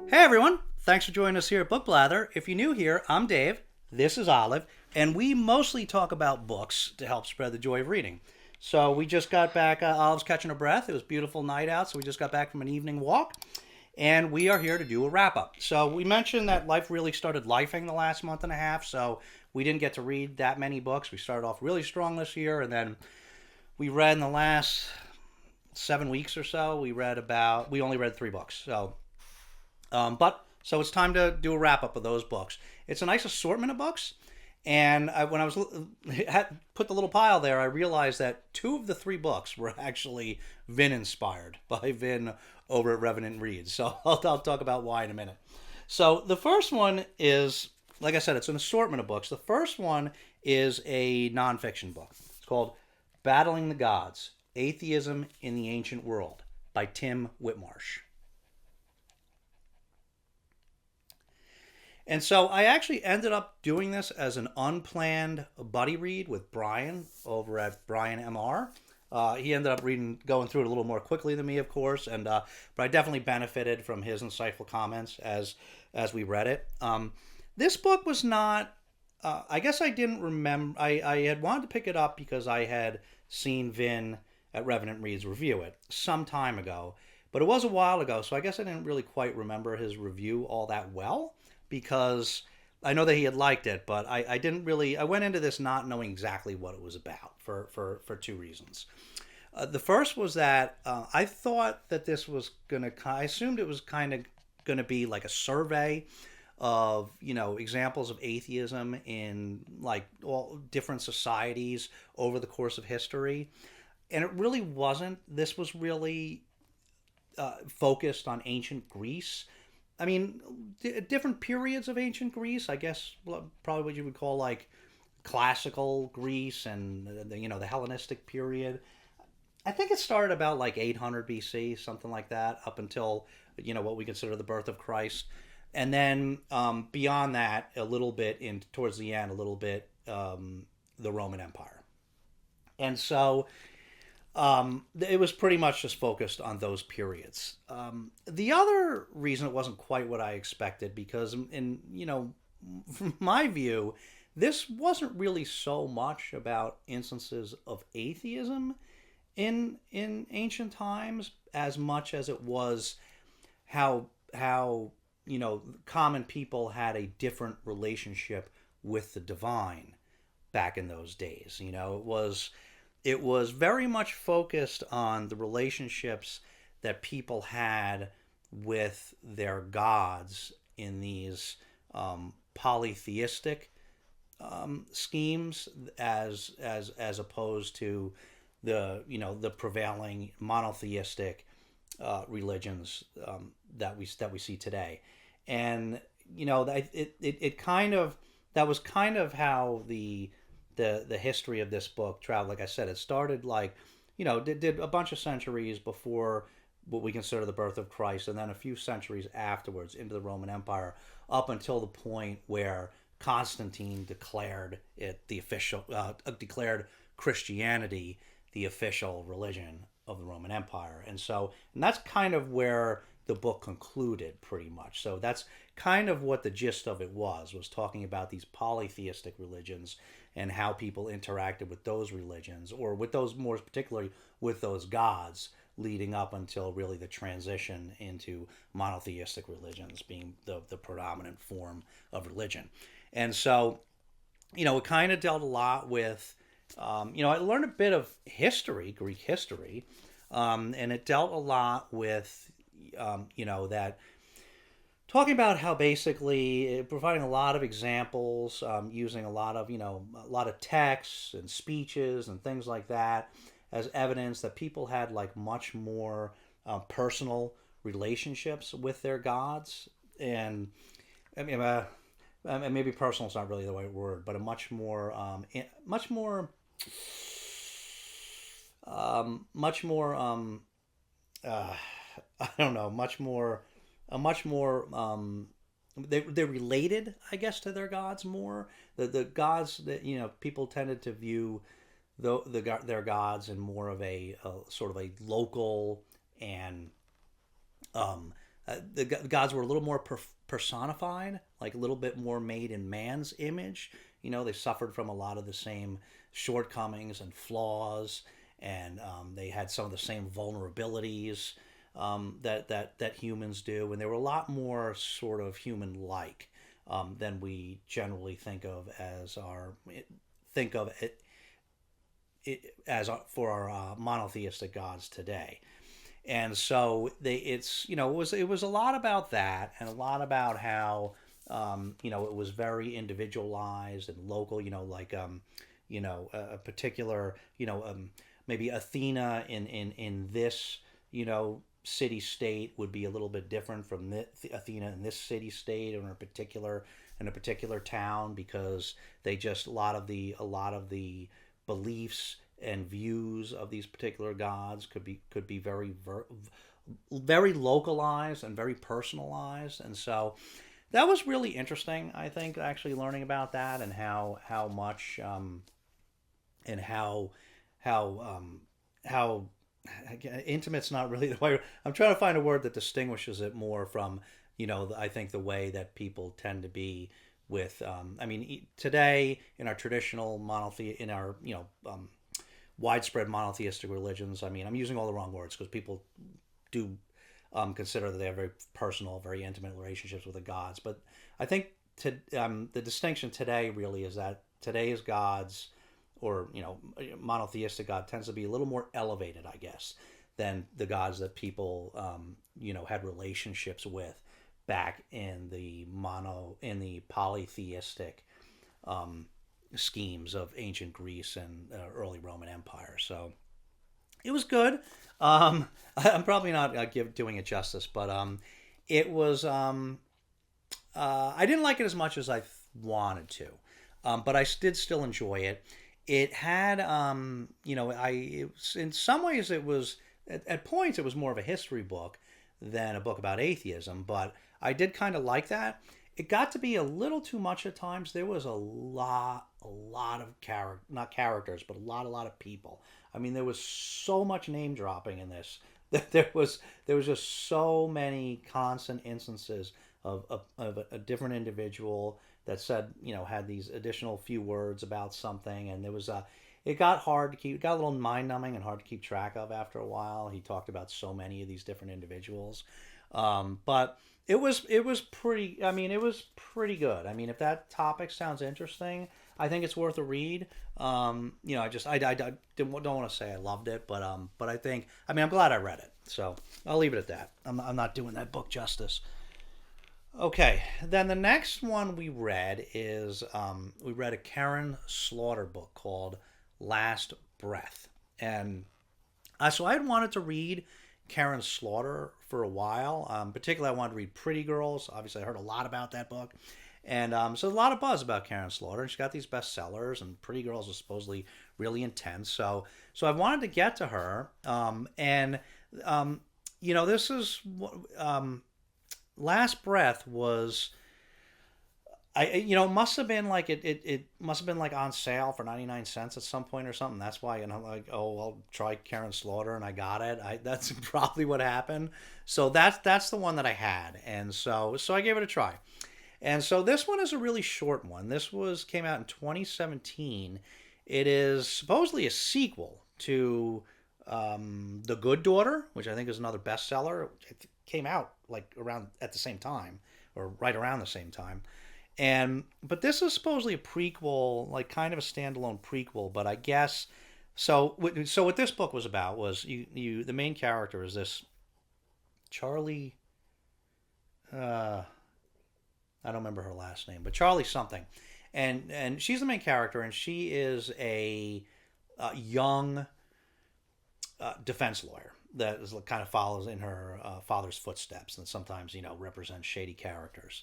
Hey everyone, thanks for joining us here at Book Blather. If you're new here, I'm Dave, this is Olive, and we mostly talk about books to help spread the joy of reading. So we just got back, Olive's catching her breath. It was a beautiful night out, so we just got back from an evening walk, and we are here to do a wrap up. So we mentioned that life really started lifing the last month and a half, so we didn't get to read that many books. We started off really strong this year, and then we read in the last 7 weeks or so, we only read 3 books. So it's time to do a wrap up of those books. It's a nice assortment of books, and when I was had put the little pile there, I realized that 2 of the 3 books were actually Vin inspired by Vin over at Revenant Reads. So I'll talk about why in a minute. So the first one is, like I said, it's an assortment of books. The first one is a nonfiction book. It's called "Battling the Gods: Atheism in the Ancient World" by Tim Whitmarsh. And so I actually ended up doing this as an unplanned buddy read with Brian over at Brian MR. He ended up going through it a little more quickly than me, of course, but I definitely benefited from his insightful comments as we read it. This book was not. I guess I didn't remember. I had wanted to pick it up because I had seen Vin at Revenant Reads review it some time ago, but it was a while ago, so I guess I didn't really quite remember his review all that well, because I know that he had liked it, but I didn't really. I went into this not knowing exactly what it was about for 2 reasons. The first was that I thought that this was gonna. I assumed it was kind of gonna be like a survey of examples of atheism in like all different societies over the course of history, and it really wasn't. This was really focused on ancient Greece. I mean, different periods of ancient Greece. I guess probably what you would call like classical Greece and the Hellenistic period. I think it started about like 800 BC, something like that, up until what we consider the birth of Christ, and then beyond that, a little bit in towards the end, a little bit the Roman Empire, and so it was pretty much just focused on those periods. The other reason it wasn't quite what I expected, because from my view, this wasn't really so much about instances of atheism in ancient times as much as it was how common people had a different relationship with the divine back in those days. It was very much focused on the relationships that people had with their gods in these polytheistic schemes, as opposed to the prevailing monotheistic religions that we see today. And it kind of that was kind of how the history of this book traveled. Like I said, it started like did a bunch of centuries before what we consider the birth of Christ, and then a few centuries afterwards into the Roman Empire, up until the point where Constantine declared declared Christianity the official religion of the Roman Empire. And that's kind of where the book concluded, pretty much. So that's kind of what the gist of it was talking about these polytheistic religions and how people interacted with those religions, or with those, more particularly with those gods, leading up until really the transition into monotheistic religions being the predominant form of religion. And so, it kind of dealt a lot with, I learned a bit of history, Greek history, and it dealt a lot with, that talking about how basically providing a lot of examples, using a lot of texts and speeches and things like that as evidence that people had like much more personal relationships with their gods. And I mean, maybe personal is not really the right word, but a much more I don't know, much more they related, I guess, to their gods more. The gods that people tended to view their gods in more of a sort of a local and the gods were a little more personified, like a little bit more made in man's image. They suffered from a lot of the same shortcomings and flaws, and they had some of the same vulnerabilities that humans do, and they were a lot more sort of human-like than we generally think of it for our monotheistic gods today. And so it was a lot about that, and a lot about how it was very individualized and local. Like a particular maybe Athena in this city state would be a little bit different from the Athena in this city state or in a particular town, because they just a lot of the beliefs and views of these particular gods could be very localized and very personalized. And so that was really interesting, I think, actually learning about that, and how much and how intimate's not really the way. I'm trying to find a word that distinguishes it more from I think the way that people tend to be with today in our traditional in our widespread monotheistic religions. I'm using all the wrong words, because people do consider that they have very personal, very intimate relationships with the gods. But I think the distinction today really is that today's gods, or monotheistic God, tends to be a little more elevated, I guess, than the gods that people had relationships with back in the polytheistic schemes of ancient Greece and early Roman Empire. So it was good. I'm probably not doing it justice, but it was. I didn't like it as much as I wanted to, but I did still enjoy it. It had, in some ways it was at points it was more of a history book than a book about atheism, but I did kind of like that. It got to be a little too much at times. There was a lot of not characters, but a lot of people. There was so much name dropping in this. There was just so many constant instances of a different individual that said, had these additional few words about something, and it got hard to keep. It got a little mind numbing and hard to keep track of after a while. He talked about so many of these different individuals, but it was pretty. It was pretty good. If that topic sounds interesting, I think it's worth a read. I don't want to say I loved it, but I think I'm glad I read it. So I'll leave it at that. I'm not doing that book justice. Okay, then the next one we read is we read a Karen Slaughter book called Last Breath, and so I had wanted to read Karen Slaughter for a while. Particularly, I wanted to read Pretty Girls. Obviously, I heard a lot about that book, and so a lot of buzz about Karen Slaughter. And she got these bestsellers, and Pretty Girls was supposedly really intense. So I wanted to get to her, this is Last Breath was. It must have been like it must have been like on sale for 99 cents at some point or something. That's why, I'm like, oh, I'll try Karen Slaughter, and I got it. That's probably what happened. So that's the one that I had, and so I gave it a try. And so this one is a really short one. This came out in 2017. It is supposedly a sequel to The Good Daughter, which I think is another bestseller. It came out like around at the same time, or right around the same time. But this is supposedly a prequel, like kind of a standalone prequel. But I guess so. What this book was about was the main character is this Charlie. I don't remember her last name, but Charlie something, and she's the main character, and she is a young defense lawyer that kind of follows in her father's footsteps, and sometimes represents shady characters.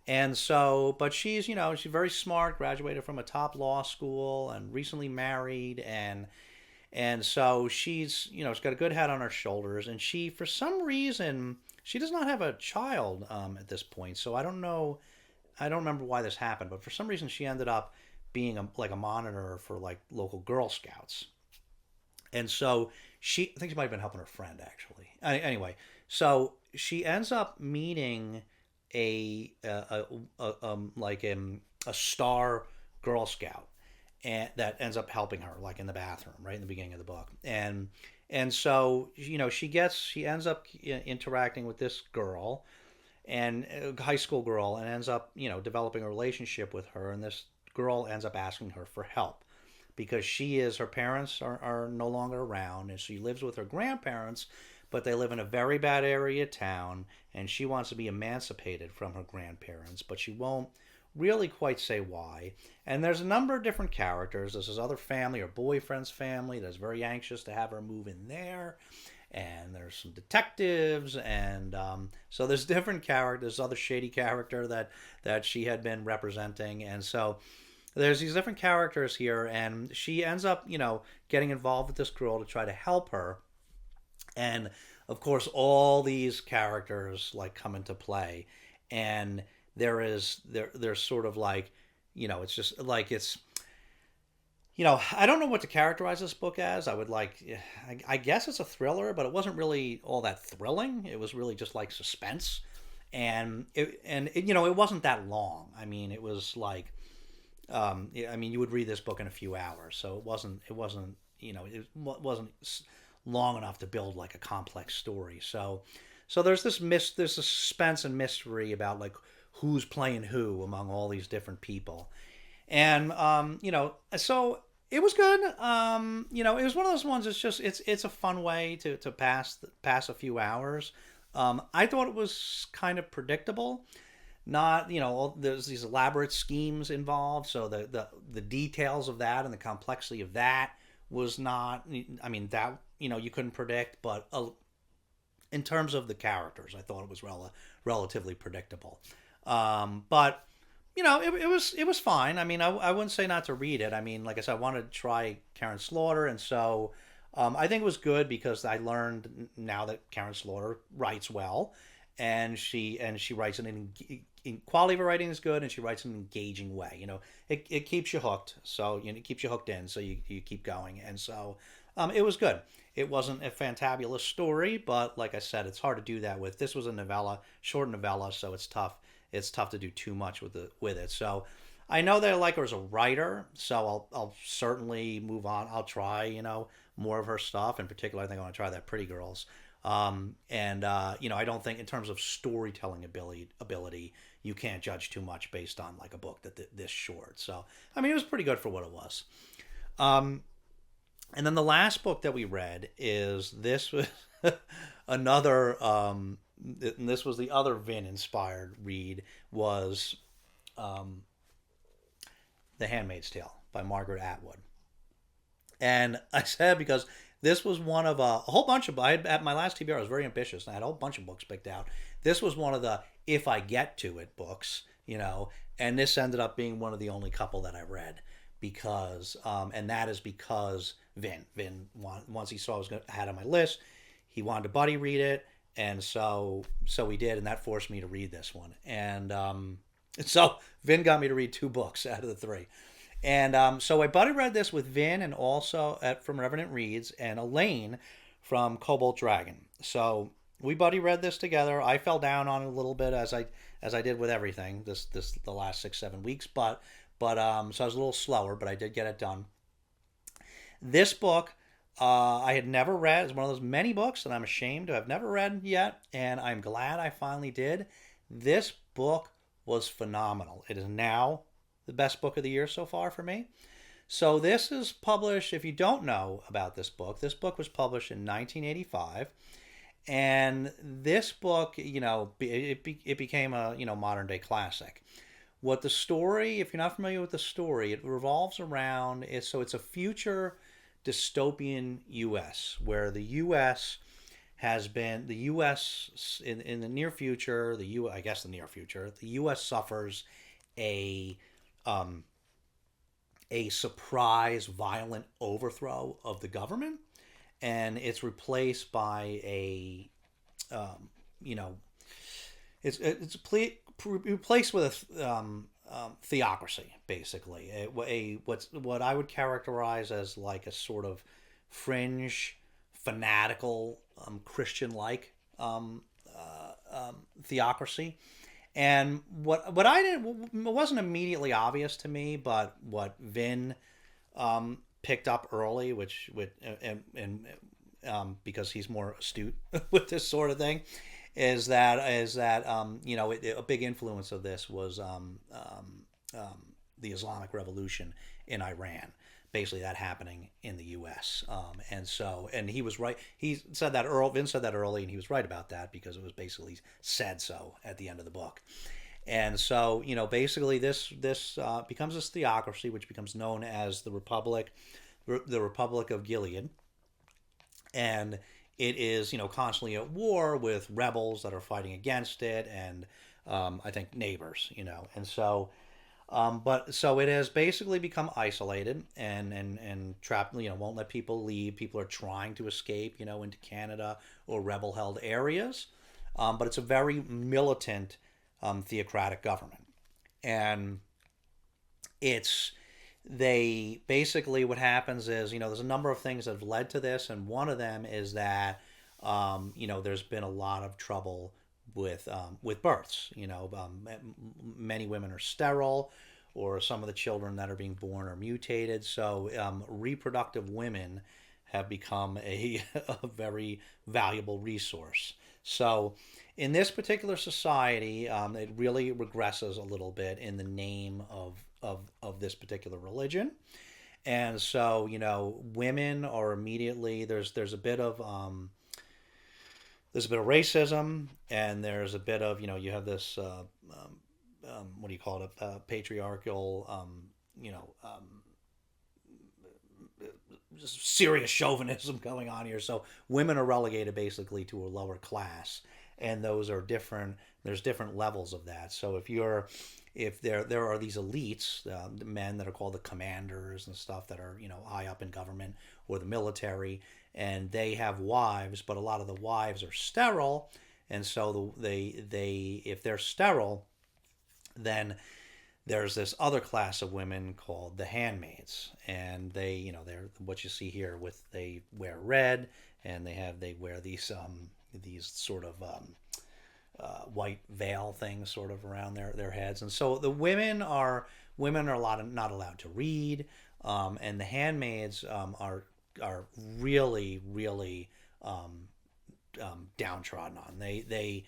And so, but she's very smart, graduated from a top law school, and recently married, and so she's got a good head on her shoulders, and she, for some reason, she does not have a child at this point. So I don't remember why this happened, but for some reason she ended up being a monitor for like local Girl Scouts, and so I think she might have been helping her friend actually. Anyway, so she ends up meeting a star Girl Scout, and that ends up helping her like in the bathroom right in the beginning of the book. And so she ends up interacting with this girl, and a high school girl, and ends up developing a relationship with her, and this girl ends up asking her for help because her parents are no longer around, and she lives with her grandparents, but they live in a very bad area of town, and she wants to be emancipated from her grandparents, but she won't really quite say why. And there's a number of different characters. There's this other family, her boyfriend's family, that's very anxious to have her move in there. And there's some detectives, and so there's different characters. Other shady character that she had been representing, and so there's these different characters here, and she ends up getting involved with this girl to try to help her, and of course all these characters like come into play, and there's sort of like it's just like it's I don't know what to characterize this book as. I would I guess it's a thriller, but it wasn't really all that thrilling. It was really just like suspense, and it wasn't that long. I mean, it was like, I mean, you would read this book in a few hours, so it wasn't long enough to build like a complex story. So there's there's a suspense and mystery about like who's playing who among all these different people. And so it was good. It was one of those ones. It's a fun way to pass a few hours. I thought it was kind of predictable. Not there's these elaborate schemes involved, so the details of that and the complexity of that was not. I mean that you couldn't predict, but in terms of the characters, I thought it was relatively predictable. But it was fine. I mean, I wouldn't say not to read it. I mean, like I said, I wanted to try Karen Slaughter, and so I think it was good because I learned now that Karen Slaughter writes well, and she writes in quality of her writing is good, and she writes in an engaging way. It keeps you hooked, so it keeps you hooked in, so you keep going, and so it was good. It wasn't a fantabulous story, but like I said, it's hard to do that with. This was a novella, short novella, so it's tough. It's tough to do too much with it. So I know that I like her as a writer, so I'll certainly move on. I'll try more of her stuff. In particular, I think I want to try that Pretty Girls. I don't think in terms of storytelling ability, you can't judge too much based on like a book this short. So I mean, it was pretty good for what it was. And then the last book that we read is this was another. And this was the other Vin inspired read was The Handmaid's Tale by Margaret Atwood. And I said because this was one of a whole bunch of at my last TBR I was very ambitious and I had a whole bunch of books picked out. This was one of the if I get to it books, and this ended up being one of the only couple that I read because and that is because Vin once he saw I had on my list, he wanted to buddy read it. And so we did, and that forced me to read this one. And so Vin got me to read 2 books out of the 3. And so I buddy read this with Vin and also from Revenant Reads and Elaine from Cobalt Dragon. So we buddy read this together. I fell down on it a little bit as I did with everything the last 6-7 weeks, but so I was a little slower, but I did get it done. This book. I had never read. It's one of those many books that I'm ashamed to have never read yet, and I'm glad I finally did. This book was phenomenal. It is now the best book of the year so far for me. So this is published, if you don't know about this book was published in 1985, and this book, it became a modern day classic. What the story, if you're not familiar with the story, it revolves around. It's a future dystopian U.S. where the U.S. has been in the near future. The U.S. suffers a surprise violent overthrow of the government, and it's replaced by it's replaced with a theocracy, basically. What I would characterize as like a sort of fringe fanatical Christian-like theocracy. And what I didn't, it wasn't immediately obvious to me, but what Vin picked up early, and because he's more astute with this sort of thing, is that a big influence of this was the Islamic Revolution in Iran. Basically, that happening in the U.S. And he was right. He said that early. Vince said that early, and he was right about that because it was basically said so at the end of the book. And so, basically, this becomes this theocracy, which becomes known as the Republic of Gilead, and it is constantly at war with rebels that are fighting against it, and I think neighbors, and so. But so it has basically become isolated and trapped. Won't let people leave. People are trying to escape, into Canada or rebel-held areas. But it's a very militant, theocratic government, and it's they basically what happens is there's a number of things that have led to this, and one of them is that there's been a lot of trouble with births. Many women are sterile, or some of the children that are being born are mutated. So reproductive women have become a very valuable resource. So in this particular society, it really regresses a little bit in the name of this particular religion. And so, women are immediately there's a bit of racism, and there's a bit of you have this what do you call it, patriarchal just serious chauvinism going on here. So women are relegated basically to a lower class, and those are different. There's different levels of that. So if there are these elites, the men that are called the commanders and stuff that are high up in government or the military, and they have wives, but a lot of the wives are sterile, and so they if they're sterile, then there's this other class of women called the handmaids, and they're what you see here with they wear red, and they wear these sort of white veil things sort of around their heads, and so the women are not allowed to read, and the handmaids are really downtrodden on. They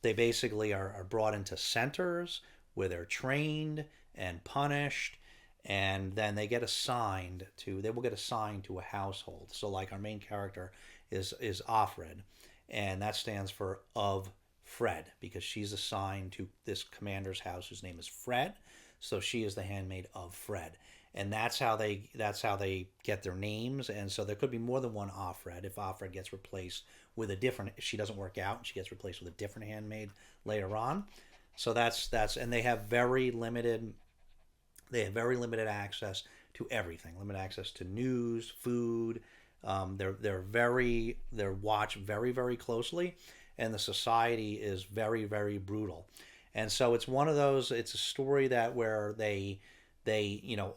basically are brought into centers where they're trained and punished, and then they will get assigned to a household. So like our main character is Offred, and that stands for of Fred, because she's assigned to this commander's house whose name is Fred. So she is the handmaid of Fred, and that's how they get their names. And so there could be more than one Offred. If Offred gets replaced with a different, if she doesn't work out, she gets replaced with a different handmaid later on. So that's and they have very limited access to everything. Limited access to news, food. They're watched very, very closely, and the society is very, very brutal. And so it's one of those. It's a story where they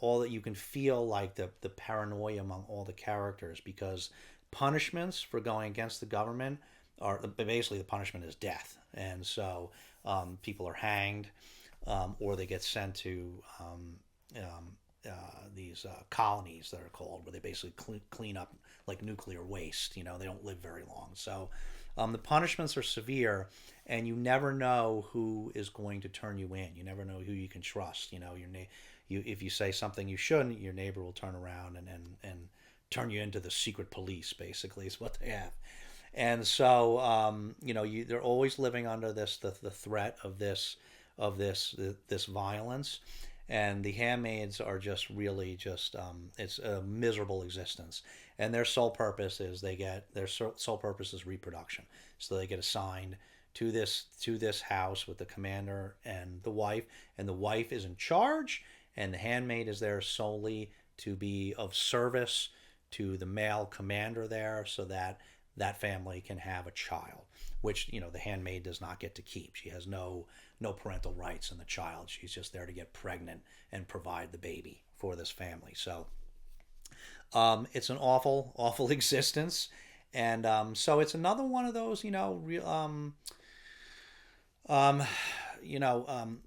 all that you can feel like the paranoia among all the characters, because punishments for going against the government are basically the punishment is death, and so people are hanged, or they get sent to these colonies that are called, where they basically clean up like nuclear waste. They don't live very long. So the punishments are severe, and you never know who is going to turn you in. You never know who you can trust. If you say something you shouldn't, your neighbor will turn around and turn you into the secret police. Basically, is what they have. And so they're always living under the threat of this violence, and the handmaids are just really it's a miserable existence, and their sole purpose is reproduction. So they get assigned to this house with the commander and the wife is in charge, and the handmaid is there solely to be of service to the male commander there, so that family can have a child, which the handmaid does not get to keep. She has no parental rights in the child. She's just there to get pregnant and provide the baby for this family. So it's an awful existence, And so it's another one of those, um,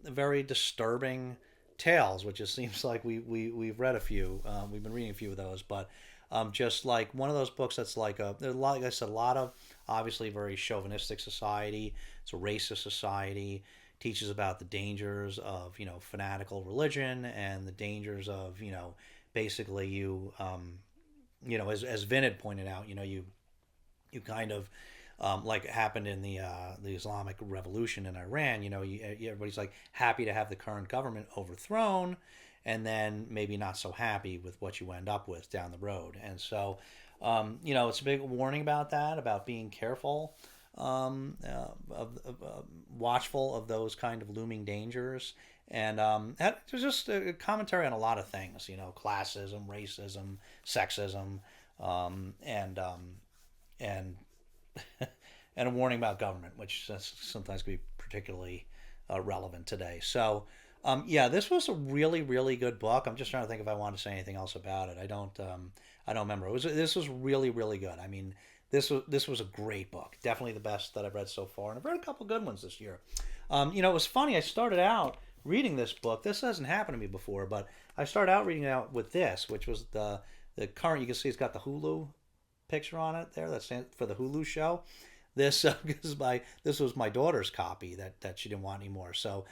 very disturbing tales, which it seems like we've read a few. We've been reading a few of those, but just like one of those books that's like like I said, a lot of obviously very chauvinistic society. It's a racist society. Teaches about the dangers of fanatical religion and the dangers of basically as Vin had pointed out, you kind of like it happened in the Islamic Revolution in Iran. Everybody's like happy to have the current government overthrown, and then maybe not so happy with what you end up with down the road. And so, it's a big warning about that, about being careful, watchful of those kind of looming dangers. And there's just a commentary on a lot of things, classism, racism, sexism, and and a warning about government, which sometimes can be particularly relevant today. So, yeah, this was a really, really good book. I'm just trying to think if I want to say anything else about it. I don't remember. This was really, really good. I mean, this was a great book. Definitely the best that I've read so far, and I've read a couple good ones this year. It was funny. I started out reading this book. This hasn't happened to me before, but I started out reading it out with this, which was the current. You can see it's got the Hulu picture on it there. That's for the Hulu show. This was my daughter's copy that she didn't want anymore. So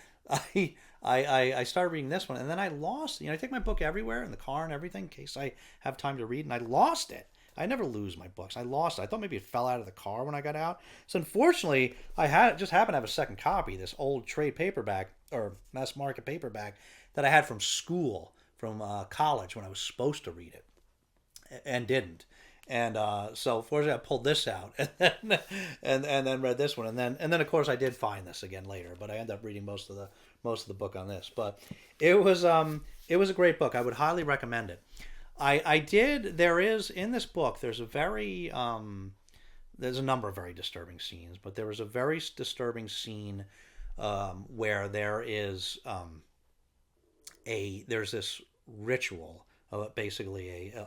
I started reading this one, and then I lost. I take my book everywhere in the car and everything in case I have time to read, and I lost it. I never lose my books. I lost it. I thought maybe it fell out of the car when I got out. So unfortunately, just happened to have a second copy, this old trade paperback or mass market paperback that I had from school, from college when I was supposed to read it and didn't. And so fortunately, I pulled this out and then read this one, and then of course I did find this again later, but I ended up reading most of the book on this. But it was a great book. I would highly recommend it. I did. There is in this book. There's a number of very disturbing scenes, but there was a very disturbing scene where there's this ritual, basically a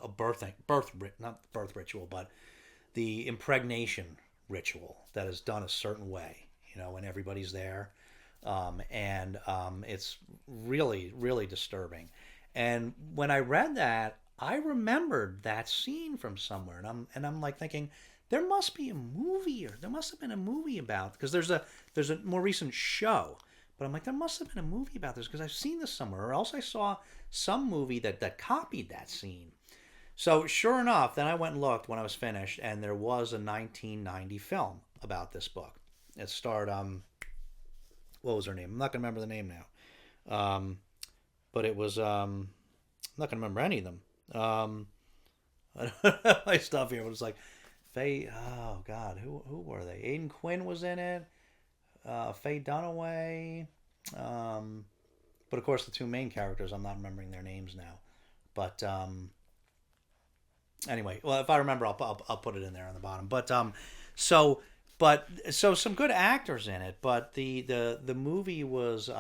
not birth ritual, but the impregnation ritual that is done a certain way, when everybody's there, and it's really, really disturbing. And when I read that, I remembered that scene from somewhere, and I'm like thinking, there must be a movie, or there must have been a movie about, because there's a more recent show. But I'm like, there must have been a movie about this because I've seen this somewhere, or else I saw some movie that copied that scene. So sure enough, then I went and looked when I was finished, and there was a 1990 film about this book. It starred what was her name? I'm not gonna remember the name now, but it was I'm not gonna remember any of them. I don't have my stuff here, but it's like Faye. Oh God, who were they? Aidan Quinn was in it. Faye Dunaway. But of course, the two main characters, I'm not remembering their names now. But anyway, well, if I remember, I'll put it in there on the bottom. So some good actors in it. But the movie was.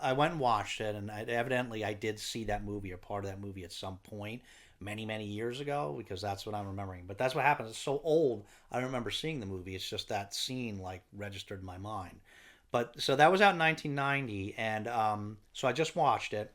I went and watched it, and evidently I did see that movie or part of that movie at some point many, many years ago, because that's what I'm remembering. But that's what happens. It's so old, I don't remember seeing the movie. It's just that scene like registered in my mind. But so that was out in 1990, and so I just watched it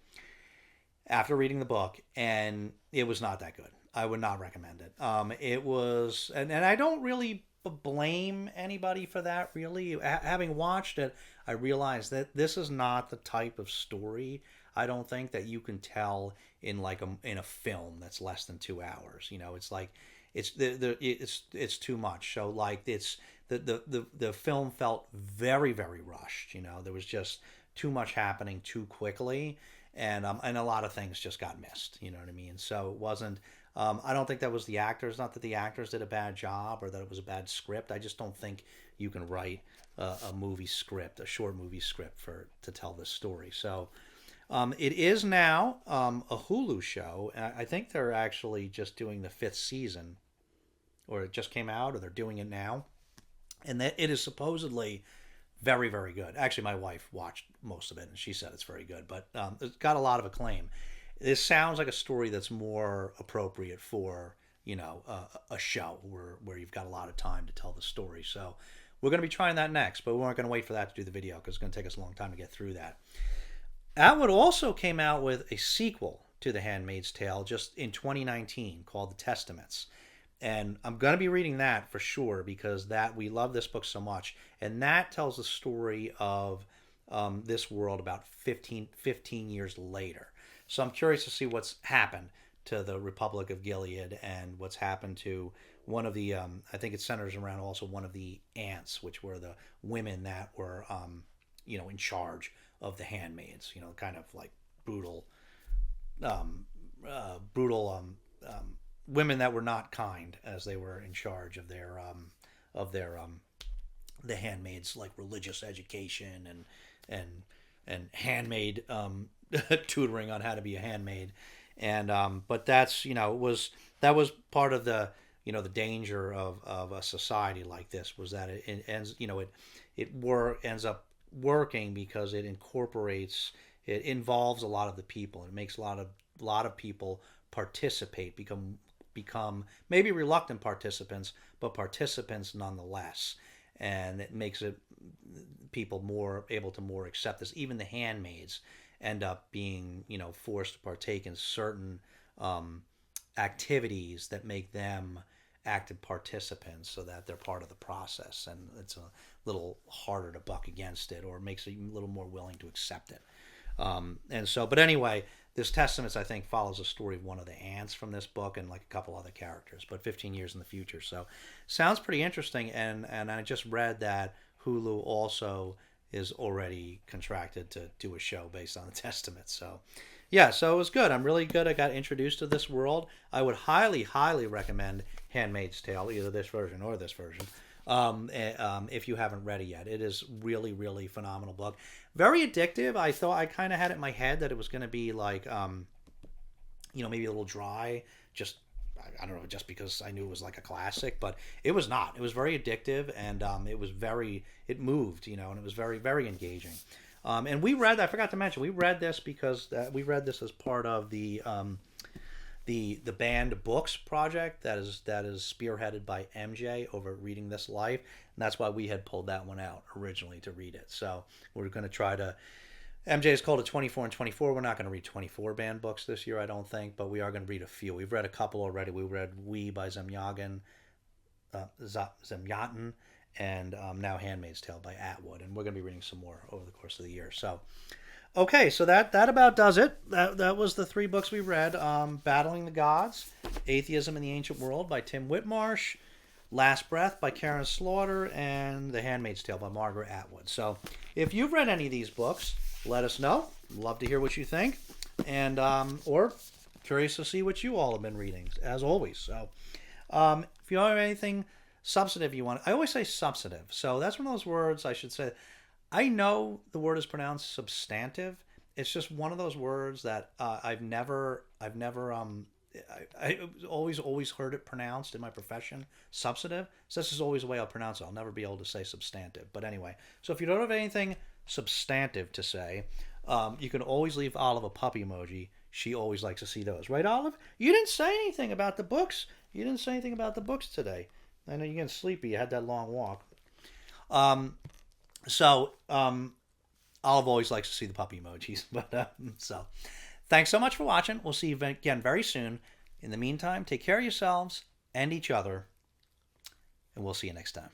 after reading the book, and it was not that good. I would not recommend it. It was, and I don't really blame anybody for that, really. Having watched it, I realized that this is not the type of story, I don't think, that you can tell in in a film that's less than 2 hours. It's like it's too much. So like it's the film felt very, very rushed. There was just too much happening too quickly, and a lot of things just got missed. You know what I mean? So it wasn't. I don't think that was the actors. Not that the actors did a bad job or that it was a bad script. I just don't think you can write a movie script, a short movie script to tell this story. So it is now a Hulu show. I think they're actually just doing the 5th season, or it just came out, or they're doing it now, and that it is supposedly very, very good. Actually, my wife watched most of it, and she said it's very good. But it's got a lot of acclaim. This sounds like a story that's more appropriate for a show where you've got a lot of time to tell the story. So we're going to be trying that next, but we weren't going to wait for that to do the video because it's going to take us a long time to get through that. Atwood also came out with a sequel to The Handmaid's Tale just in 2019 called The Testaments. And I'm going to be reading that for sure because we love this book so much. And that tells the story of this world about 15 years later. So I'm curious to see what's happened to the Republic of Gilead and what's happened to one of the, I think it centers around also one of the aunts, which were the women that were, in charge of the handmaids, kind of like brutal women that were not kind as they were in charge of their the handmaids, like religious education and handmaid tutoring on how to be a handmaid. And but that's that was part of the the danger of a society like this, was that it ends ends up working because it involves a lot of the people. It makes a lot of people participate, become maybe reluctant participants, but participants nonetheless. And it makes people more able to more accept this. Even the handmaids end up being forced to partake in certain activities that make them active participants, so that they're part of the process, and it's a little harder to buck against it, or makes it a little more willing to accept it. But anyway, this Testaments, I think, follows the story of one of the aunts from this book and like a couple other characters, but 15 years in the future. So sounds pretty interesting. And I just read that Hulu also is already contracted to do a show based on the Testaments. So yeah, so it was good. I'm really good. I got introduced to this world. I would highly, highly recommend Handmaid's Tale, either this version or this version. If you haven't read it yet, it is really, really phenomenal book. Very addictive. I thought I kind of had it in my head that it was going to be like, maybe a little dry. Just I don't know, just because I knew it was like a classic, but it was not. It was very addictive, and it moved, and it was very, very engaging. And we read. I forgot to mention, we read this because we read this as part of the banned books project that is spearheaded by MJ over at Reading This Life, and that's why we had pulled that one out originally to read it. So we're going to try to. MJ has called it 24 and 24. We're not going to read 24 banned books this year, I don't think, but we are going to read a few. We've read a couple already. We read We by Zemyatin, and now Handmaid's Tale by Atwood, and we're going to be reading some more over the course of the year. So. Okay, so that about does it. That was the three books we read. Battling the Gods, Atheism in the Ancient World by Tim Whitmarsh, Last Breath by Karen Slaughter, and The Handmaid's Tale by Margaret Atwood. So if you've read any of these books, let us know. Love to hear what you think. And or curious to see what you all have been reading, as always. So if you have anything substantive you want, I always say substantive. So that's one of those words I should say. I know the word is pronounced substantive. It's just one of those words that I've never always heard it pronounced in my profession, substantive. So this is always the way I'll pronounce it. I'll never be able to say substantive. But anyway, so if you don't have anything substantive to say, you can always leave Olive a puppy emoji. She always likes to see those. Right, Olive? You didn't say anything about the books. You didn't say anything about the books today. I know you're getting sleepy. You had that long walk. Olive always likes to see the puppy emojis. But so, thanks so much for watching. We'll see you again very soon. In the meantime, take care of yourselves and each other, and we'll see you next time.